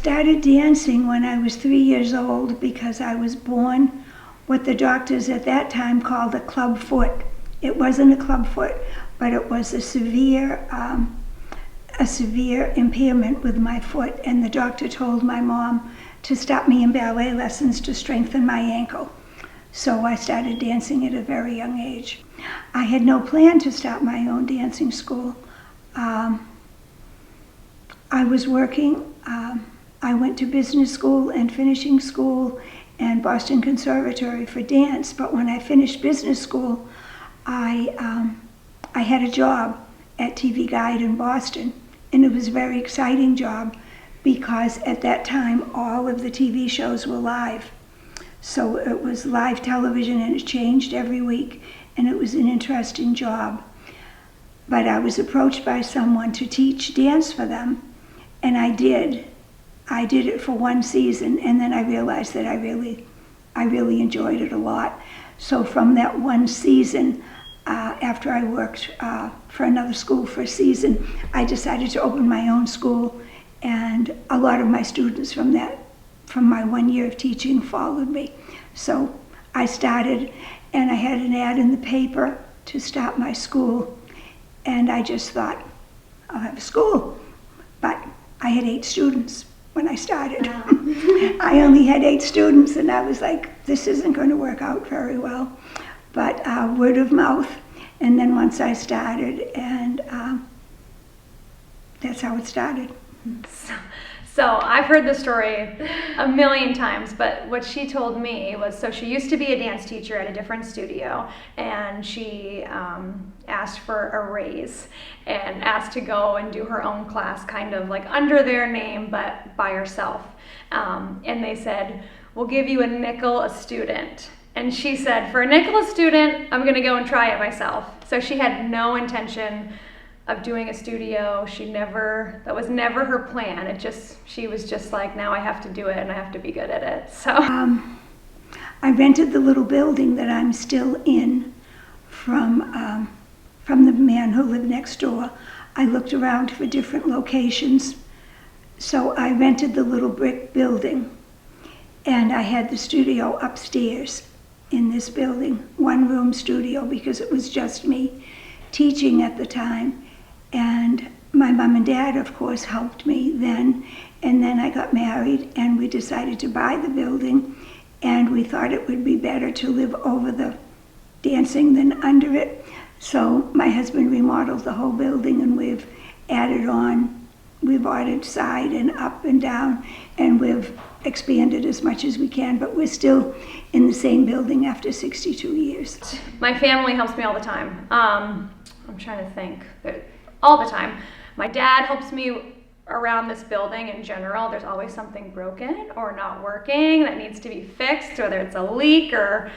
started dancing when I was 3 years old because I was born what the doctors at that time called a club foot. It wasn't a club foot, but it was a severe impairment with my foot, and the doctor told my mom to stop me in ballet lessons to strengthen my ankle. So I started dancing at a very young age. I had no plan to start my own dancing school. I was working. I went to business school and finishing school and Boston Conservatory for dance, but when I finished business school, I had a job at TV Guide in Boston, and it was a very exciting job because at that time all of the TV shows were live. So it was live television and it changed every week, and it was an interesting job. But I was approached by someone to teach dance for them, and I did. I did it for one season, and then I realized that I really enjoyed it a lot. So from that one season, after I worked for another school for a season, I decided to open my own school, and a lot of my students from my 1 year of teaching followed me. So I started, and I had an ad in the paper to start my school, and I just thought, I'll have a school. But I had 8 students when I started. Wow. I only had 8 students, and I was like, this isn't going to work out very well. But word of mouth, and then once I started, and that's how it started. So I've heard this story a million times, but what she told me was, so she used to be a dance teacher at a different studio, and she asked for a raise and asked to go and do her own class, kind of like under their name, but by herself. And they said, we'll give you a nickel a student. And she said, for a nickel a student, I'm gonna go and try it myself. So she had no intention of doing a studio. That was never her plan. She was just like, now I have to do it and I have to be good at it. So I rented the little building that I'm still in from the man who lived next door. I looked around for different locations. So I rented the little brick building, and I had the studio upstairs in this building, 1-room studio, because it was just me teaching at the time. And my mom and dad, of course, helped me then. And then I got married, and we decided to buy the building, and we thought it would be better to live over the dancing than under it. So my husband remodeled the whole building, and we've added on. We've added side and up and down, and we've expanded as much as we can, but we're still in the same building after 62 years. my family helps me all the time. I'm trying to think. All the time. My dad helps me around this building in general. There's always something broken or not working that needs to be fixed, whether it's a leak or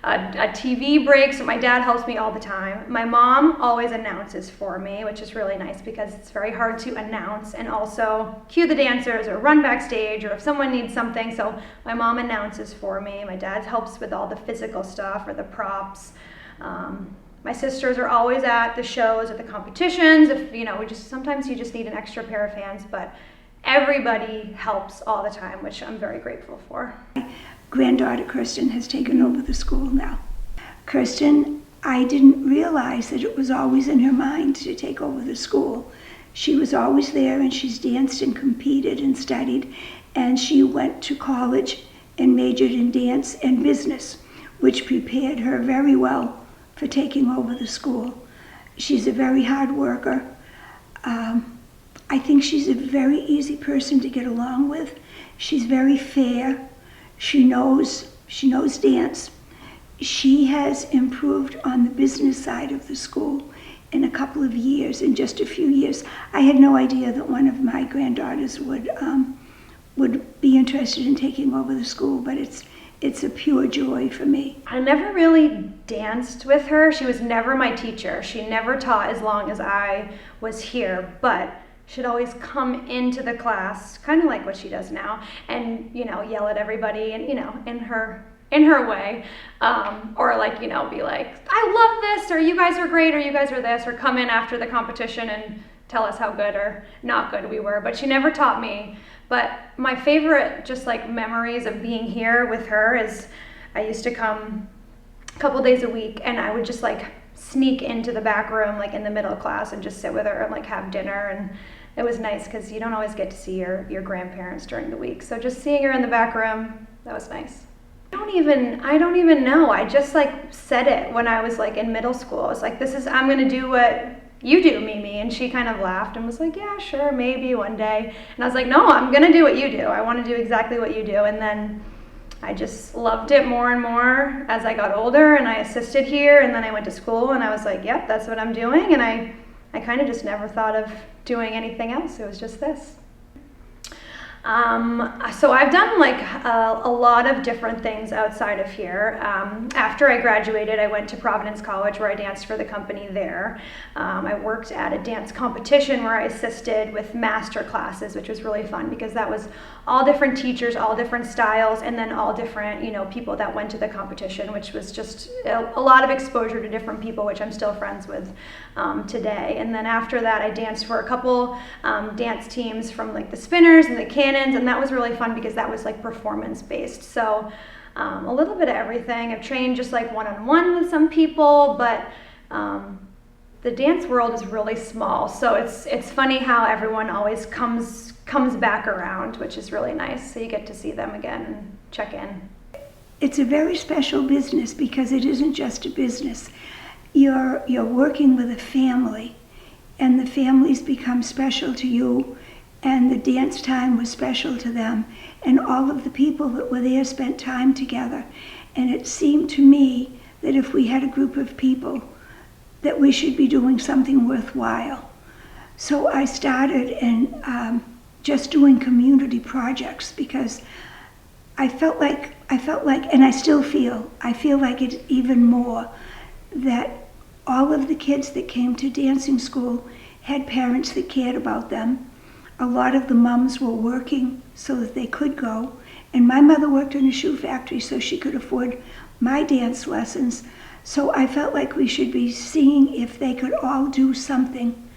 a TV breaks. So my dad helps me all the time. My mom always announces for me, which is really nice because it's very hard to announce and also cue the dancers or run backstage or if someone needs something. So my mom announces for me. My dad helps with all the physical stuff or the props. My sisters are always at the shows, at the competitions. Sometimes you just need an extra pair of hands, but everybody helps all the time, which I'm very grateful for. Granddaughter Kirsten has taken over the school now. Kirsten, I didn't realize that it was always in her mind to take over the school. She was always there, and she's danced and competed and studied, and she went to college and majored in dance and business, which prepared her very well for taking over the school. She's a very hard worker. I think she's a very easy person to get along with. She's very fair. She knows dance. She has improved on the business side of the school in a couple of years, in just a few years. I had no idea that one of my granddaughters would be interested in taking over the school, but it's a pure joy for me. I never really danced with her. She was never my teacher. She never taught as long as I was here, but she'd always come into the class, kind of like what she does now, and yell at everybody, and in her way, or be like, I love this, or you guys are great, or you guys are this, or come in after the competition and tell us how good or not good we were, but she never taught me. But my favorite just like memories of being here with her is I used to come a couple days a week and I would just like sneak into the back room like in the middle of class and just sit with her and like have dinner. And it was nice because you don't always get to see your grandparents during the week. So just seeing her in the back room, that was nice. I don't even know. I just like said it when I was like in middle school. I was like, I'm gonna do what you do, Mimi. And she kind of laughed and was like, yeah, sure, maybe one day. And I was like, no, I'm gonna do what you do. I wanna do exactly what you do. And then I just loved it more and more as I got older, and I assisted here, and then I went to school and I was like, yep, that's what I'm doing. And I kind of just never thought of doing anything else. It was just this. So I've done like a lot of different things outside of here. After I graduated, I went to Providence College where I danced for the company there. I worked at a dance competition where I assisted with master classes, which was really fun because that was all different teachers, all different styles, and then all different, people that went to the competition, which was just a lot of exposure to different people, which I'm still friends with today. And then after that, I danced for a couple dance teams from like the Spinners and the Cannons, and that was really fun because that was like performance based. So a little bit of everything. I've trained just like one-on-one with some people, but the dance world is really small. So it's funny how everyone always comes back around, which is really nice. So you get to see them again and check in. It's a very special business because it isn't just a business. You're working with a family, and the families become special to you, and the dance time was special to them, and all of the people that were there spent time together. And it seemed to me that if we had a group of people, that we should be doing something worthwhile. So I started in just doing community projects because I felt like, and I still feel like it even more, that all of the kids that came to dancing school had parents that cared about them. A lot of the mums were working so that they could go. And my mother worked in a shoe factory so she could afford my dance lessons. So I felt like we should be seeing if they could all do something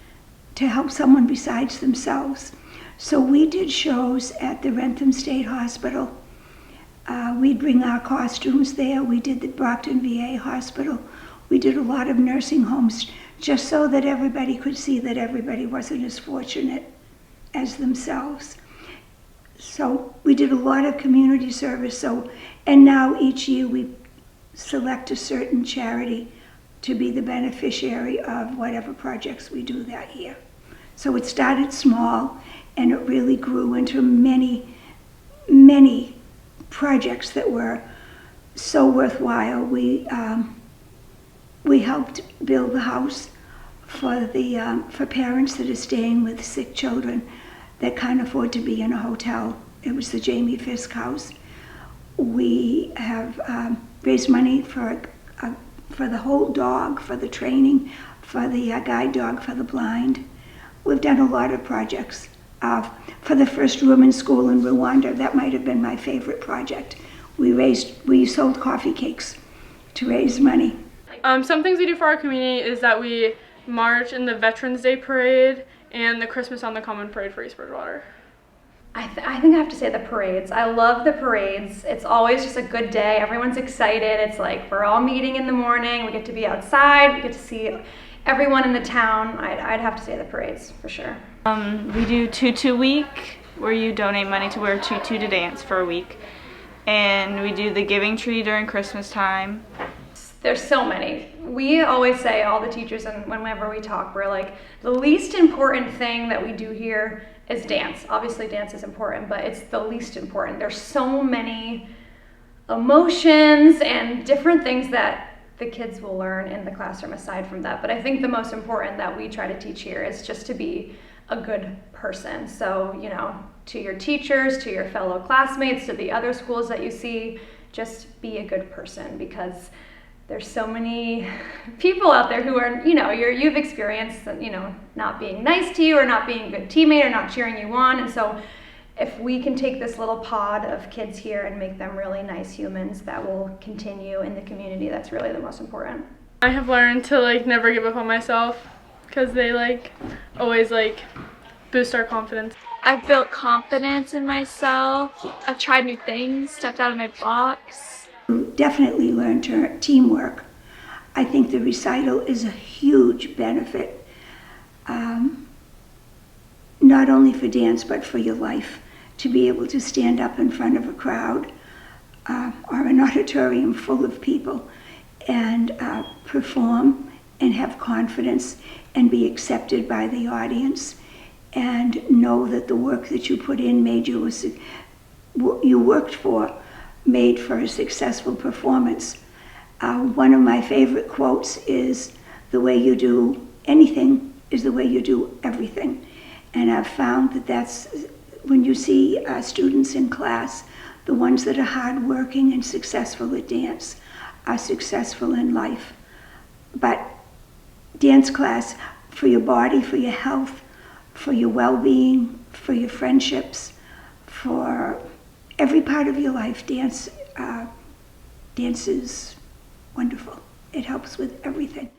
to help someone besides themselves. So we did shows at the Rentham State Hospital. We'd bring our costumes there. We did the Brockton VA Hospital. We did a lot of nursing homes just so that everybody could see that everybody wasn't as fortunate as themselves. So we did a lot of community service. And now each year we select a certain charity to be the beneficiary of whatever projects we do that year. So it started small and it really grew into many, many projects that were so worthwhile. We helped build the house for parents that are staying with sick children that can't afford to be in a hotel. It was the Jamie Fisk House. We have raised money for the whole dog, for the training, for the guide dog for the blind. We've done a lot of projects. For the first women's school in Rwanda, that might have been my favorite project. We sold coffee cakes to raise money. Some things we do for our community is that we march in the Veterans Day Parade and the Christmas on the Common Parade for East Bridgewater. I think I have to say the parades. I love the parades. It's always just a good day. Everyone's excited. It's like we're all meeting in the morning. We get to be outside. We get to see everyone in the town. I'd have to say the parades for sure. We do Tutu Week, where you donate money to wear a tutu to dance for a week. And we do the Giving Tree during Christmas time. There's so many. We always say, all the teachers, and whenever we talk, we're like, the least important thing that we do here is dance. Obviously dance is important, but it's the least important. There's so many emotions and different things that the kids will learn in the classroom aside from that. But I think the most important that we try to teach here is just to be a good person. So, to your teachers, to your fellow classmates, to the other schools that you see, just be a good person, because there's so many people out there who are, you've experienced, not being nice to you or not being a good teammate or not cheering you on. And so if we can take this little pod of kids here and make them really nice humans, that will continue in the community. That's really the most important. I have learned to never give up on myself. because they like always like boost our confidence. I've built confidence in myself. I've tried new things, stepped out of my box. Definitely learned teamwork. I think the recital is a huge benefit, not only for dance but for your life, to be able to stand up in front of a crowd or an auditorium full of people and perform and have confidence and be accepted by the audience and know that the work that you put in made for a successful performance. One of my favorite quotes is, "The way you do anything is the way you do everything." And I've found that that's when you see students in class, the ones that are hardworking and successful at dance are successful in life. But dance class, for your body, for your health, for your well-being, for your friendships, for every part of your life, dance is wonderful. It helps with everything.